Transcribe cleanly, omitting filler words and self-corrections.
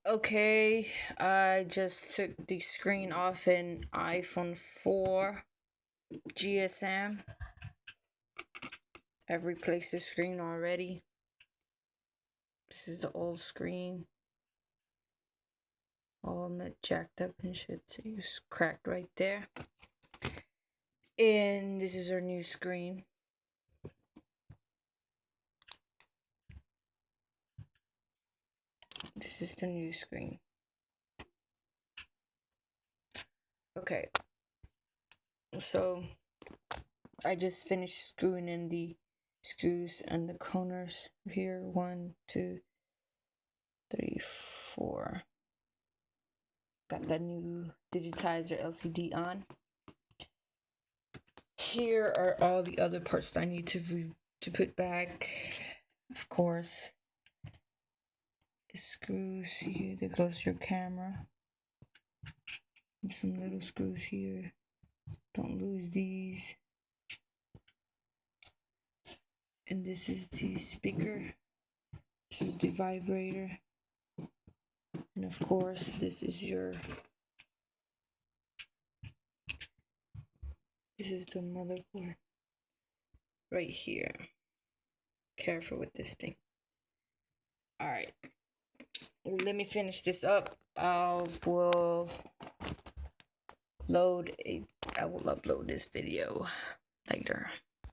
Okay, I just took the screen off an iPhone 4 GSM. I've replaced the screen already. This is the old screen. All jacked up and shit, so it's cracked right there. And this is our new screen. This is the new screen. Okay, so I just finished screwing in the screws and the corners here. 1, 2, 3, 4. Got the new Digitizer LCD on. Here are all the other parts that I need to put back. Of course, the screws here that close your camera. And some little screws here. Don't lose these. And this is the speaker. This is the vibrator. And of course, this is the motherboard right here. Careful with this thing. All right, let me finish this up. I will upload this video later.